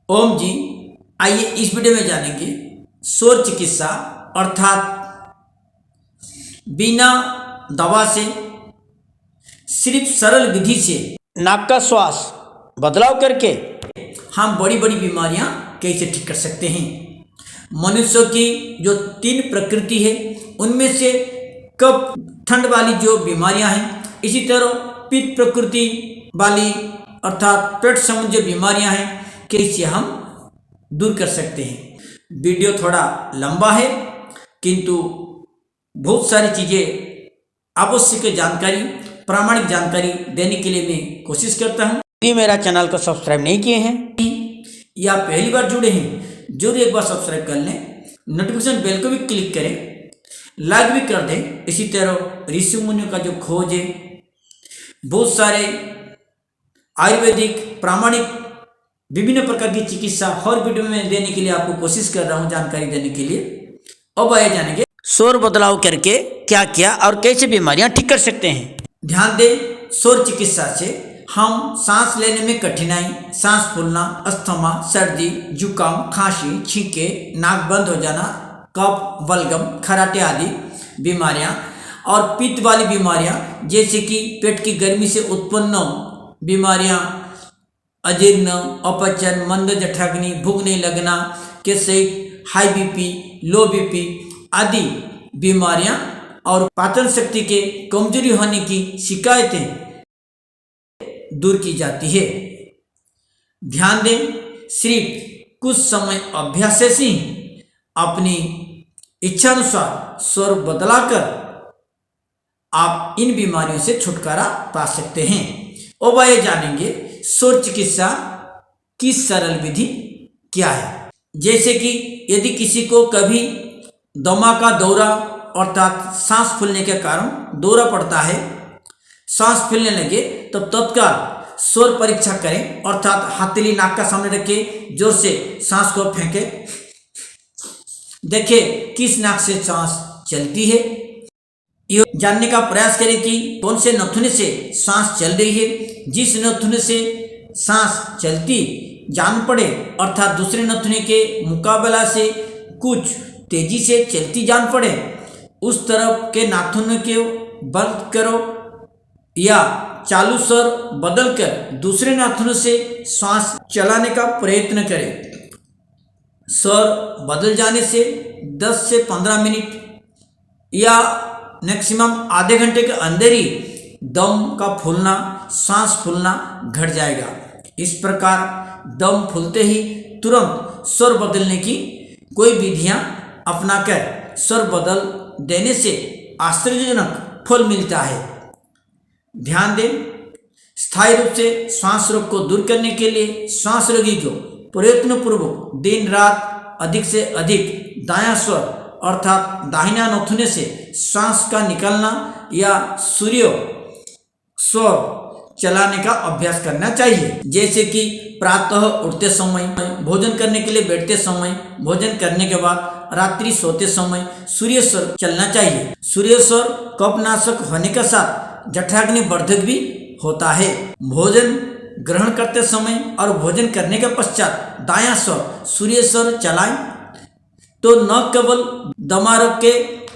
ओम जी, आइए इस वीडियो में जानेंगे शोर चिकित्सा अर्थात बिना दवा से सिर्फ सरल विधि से नाक का श्वास बदलाव करके हम बड़ी बड़ी बीमारियां कैसे ठीक कर सकते हैं। मनुष्य की जो 3 प्रकृति है उनमें से कफ ठंड वाली जो बीमारियां हैं, इसी तरह पित्त प्रकृति वाली अर्थात पेट संबंधी जो बीमारियां हैं कैसे हम दूर कर सकते हैं। वीडियो थोड़ा लंबा है किंतु बहुत सारी चीज़ें आवश्यक जानकारी प्रामाणिक जानकारी देने के लिए मैं कोशिश करता हूँ। यदि मेरा चैनल को सब्सक्राइब नहीं किए हैं या पहली बार जुड़े हैं जरूर एक बार सब्सक्राइब कर लें, नोटिफिकेशन बेल को भी क्लिक करें, लाइक भी कर दें। इसी तरह ऋषि मुनियों का जो खोज है, बहुत सारे आयुर्वेदिक प्रामाणिक विभिन्न प्रकार की चिकित्सा हर वीडियो में देने के लिए आपको कोशिश कर रहा हूँ, जानकारी देने के लिए। अब आइए जानेंगे शोर बदलाव करके क्या क्या और कैसे बीमारियां ठीक कर सकते हैं। ध्यान दें, शोर चिकित्सा से हम सांस लेने में कठिनाई, सांस फूलना, अस्थमा, सर्दी, जुकाम, खांसी, छींके, नाक बंद हो जाना, कफ, बलगम, खराटे आदि बीमारियां और पित्त वाली बीमारियां जैसे कि पेट की गर्मी से उत्पन्न बीमारियां, अजीर्ण, अपचन, मंद जठराग्नि, भूख नहीं लगना के सहित हाई बीपी, लो बीपी आदि बीमारियां और पाचन शक्ति के कमजोरी होने की शिकायतें दूर की जाती है। ध्यान दें, सिर्फ कुछ समय अभ्यास से ही अपनी इच्छानुसार स्वर बदलाकर आप इन बीमारियों से छुटकारा पा सकते हैं। अब आइए जानेंगे शोर चिकित्सा की सरल विधि क्या है। जैसे कि यदि किसी को कभी दमा का दौरा अर्थात सांस फूलने के कारण दौरा पड़ता है, सांस फूलने लगे तो तत्काल स्वर परीक्षा करें अर्थात हथेली नाक का सामने रखे जोर से सांस को फेंके, देखें किस नाक से सांस चलती है। यह जानने का प्रयास करें कि कौन से नथुने से सांस चल रही है। जिस नथुने से सांस चलती जान पड़े अर्थात दूसरे नथुने के मुकाबला से कुछ तेजी से चलती जान पड़े, उस तरफ के नाखून के बंद करो या चालू स्वर बदलकर दूसरे नाखून से सांस चलाने का प्रयत्न करें। स्वर बदल जाने से 10 से 15 मिनट या मैक्सिमम आधे घंटे के अंदर ही दम का फूलना, सांस फूलना घट जाएगा। इस प्रकार दम फूलते ही तुरंत स्वर बदलने की कोई विधियां अपनाकर स्वर बदल देने से आश्चर्यजनक फल मिलता है। ध्यान दें, स्थायी रूप से श्वास रोग को दूर करने के लिए श्वास रोगी को प्रयत्नपूर्वक दिन रात अधिक से अधिक दायां स्वर अर्थात दाहिना नथुने से श्वास का निकलना या सूर्य स्वर चलाने का अभ्यास करना चाहिए। जैसे कि प्रातः उठते समय, भोजन करने के लिए बैठते समय, भोजन करने के बाद रात्रि सोते समय सूर्य स्वर चलना चाहिए। सूर्य स्वर कफनाशक होने के साथ जठराग्नि वर्धक भी होता है। भोजन ग्रहण करते समय और भोजन करने के पश्चात दायां स्वर सूर्य स्वर चलाएं तो न केवल दमा रोग के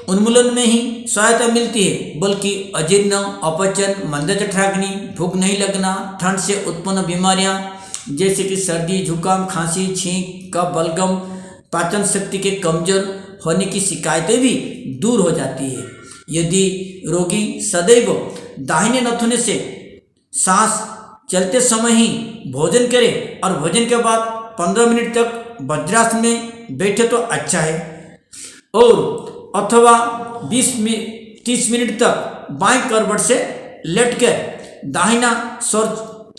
उन्मूलन में ही सहायता मिलती है बल्कि अजीर्ण, अपचन, मंद जठराग्नि, भूख नहीं लगना, ठंड से उत्पन्न बीमारियां जैसे कि सर्दी, जुकाम, खांसी, छींक, कफ, बलगम, पाचन शक्ति के कमजोर होने की शिकायतें भी दूर हो जाती है। यदि रोगी सदैव दाहिने नथुने से सांस चलते समय ही भोजन करे और भोजन के बाद 15 मिनट तक वज्रासन में बैठे तो अच्छा है, और अथवा 20-30 मिनट तक बाएं करवट से लेटकर दाहिना स्वर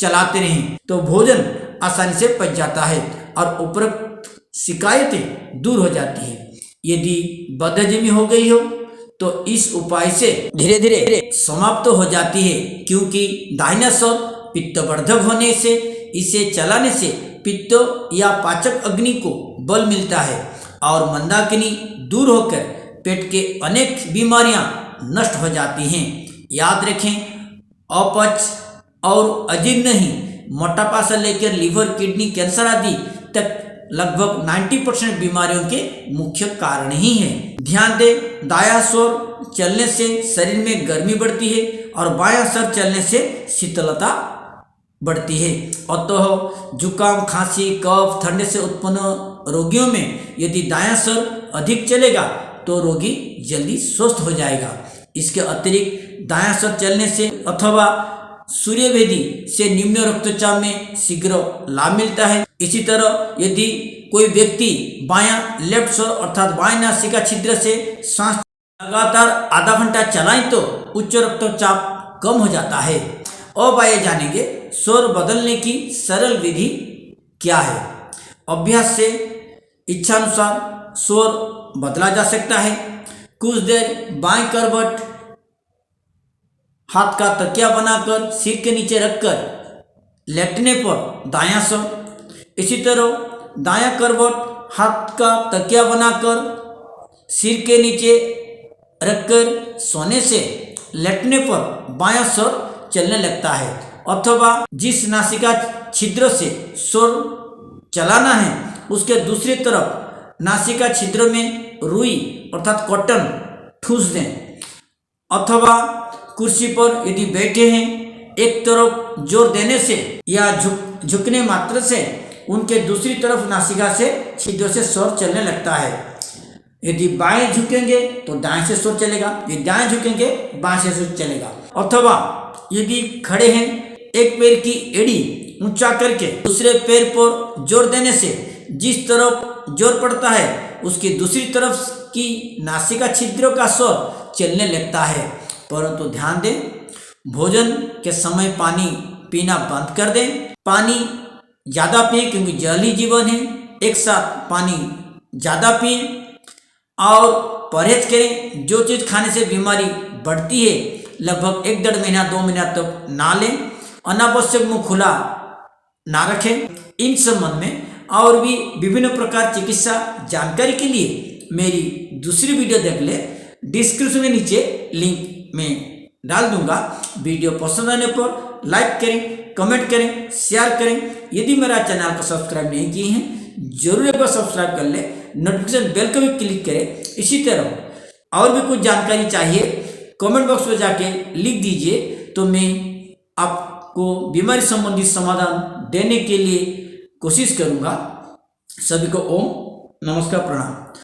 चलाते रहें तो भोजन आसानी से पच जाता है और उपरोक्त शिकायतें दूर हो जाती है। यदि बदहजमी हो गई हो तो इस उपाय से धीरे धीरे समाप्त हो जाती है, क्योंकि दाहिना स्वर पित्तवर्धक होने से इसे चलाने से पित्त या पाचक अग्नि को बल मिलता है और मंदाग्नि दूर होकर पेट के अनेक बीमारियां नष्ट हो जाती हैं। याद रखें, अपच और अजीर्ण ही मोटापा से लेकर लीवर, किडनी, कैंसर आदि तक लगभग 90% बीमारियों के मुख्य कारण ही है। ध्यान दें, दायां सर चलने से शरीर में गर्मी बढ़ती है और बायां सर चलने से शीतलता बढ़ती है। अतः जुकाम, खांसी, कफ, ठंडे से उत्पन्न रोगियों में यदि दायां सर अधिक चलेगा तो रोगी जल्दी स्वस्थ हो जाएगा। इसके अतिरिक्त दायां सर चलने से अथवा सूर्यभेदी से निम्न रक्तचाप में शीघ्र लाभ मिलता है। इसी तरह यदि कोई व्यक्ति बायां लेफ्ट सर अर्थात बाएं नासिका छिद्र से सांस लगातार आधा घंटा चलाएं तो उच्च रक्तचाप कम हो जाता है। अब आइए जानेंगे स्वर बदलने की सरल विधि क्या है। अभ्यास से इच्छानुसार स्वर बदला जा सकता है। कुछ देर बाएं करवट हाथ का तकिया बनाकर सिर के नीचे रखकर लेटने पर दायां सर। इसी तरह दायां करवट हाथ का तकिया बनाकर सिर के नीचे रखकर सोने से लेटने पर बायां सर चलने लगता है। अथवा जिस नासिका छिद्र से स्वर चलाना है उसके दूसरी तरफ नासिका छिद्र में रुई अर्थात कॉटन ठूस दें। अथवा कुर्सी पर यदि बैठे हैं एक तरफ जोर देने से या झुकने मात्र से उनके दूसरी तरफ नासिका से छिद्र से स्वर चलने लगता है। यदि बाएं झुकेंगे तो दाएं से स्वर चलेगा, यदि दाएं झुकेंगे बाएं से स्वर चलेगा। अथवा यदि खड़े हैं एक पैर की एड़ी ऊंचा करके दूसरे पैर पर जोर देने से जिस तरफ जोर पड़ता है उसकी दूसरी तरफ की नासिका छिद्र का स्वर चलने लगता है। परंतु ध्यान दें, भोजन के समय पानी पीना बंद कर दें। पानी ज़्यादा पिए क्योंकि जल ही जीवन है। एक साथ पानी ज़्यादा पिए और परहेज करें। जो चीज़ खाने से बीमारी बढ़ती है लगभग 1-1.5 महीना 2 महीना तक ना लें। अनावश्यक मुंह खुला ना रखें। इन संबंध में और भी विभिन्न प्रकार चिकित्सा जानकारी के लिए मेरी दूसरी वीडियो देख ले। डिस्क्रिप्शन में नीचे लिंक में डाल दूंगा। वीडियो पसंद आने पर लाइक करें, कमेंट करें, शेयर करें। यदि मेरा चैनल को सब्सक्राइब नहीं किए हैं जरूर एक बार सब्सक्राइब कर ले, नोटिफिकेशन बेल को भी क्लिक करें। इसी तरह और भी कुछ जानकारी चाहिए कमेंट बॉक्स में जाके लिख दीजिए तो मैं आपको बीमारी संबंधी समाधान देने के लिए कोशिश करूंगा। सभी को ओम नमस्कार, प्रणाम।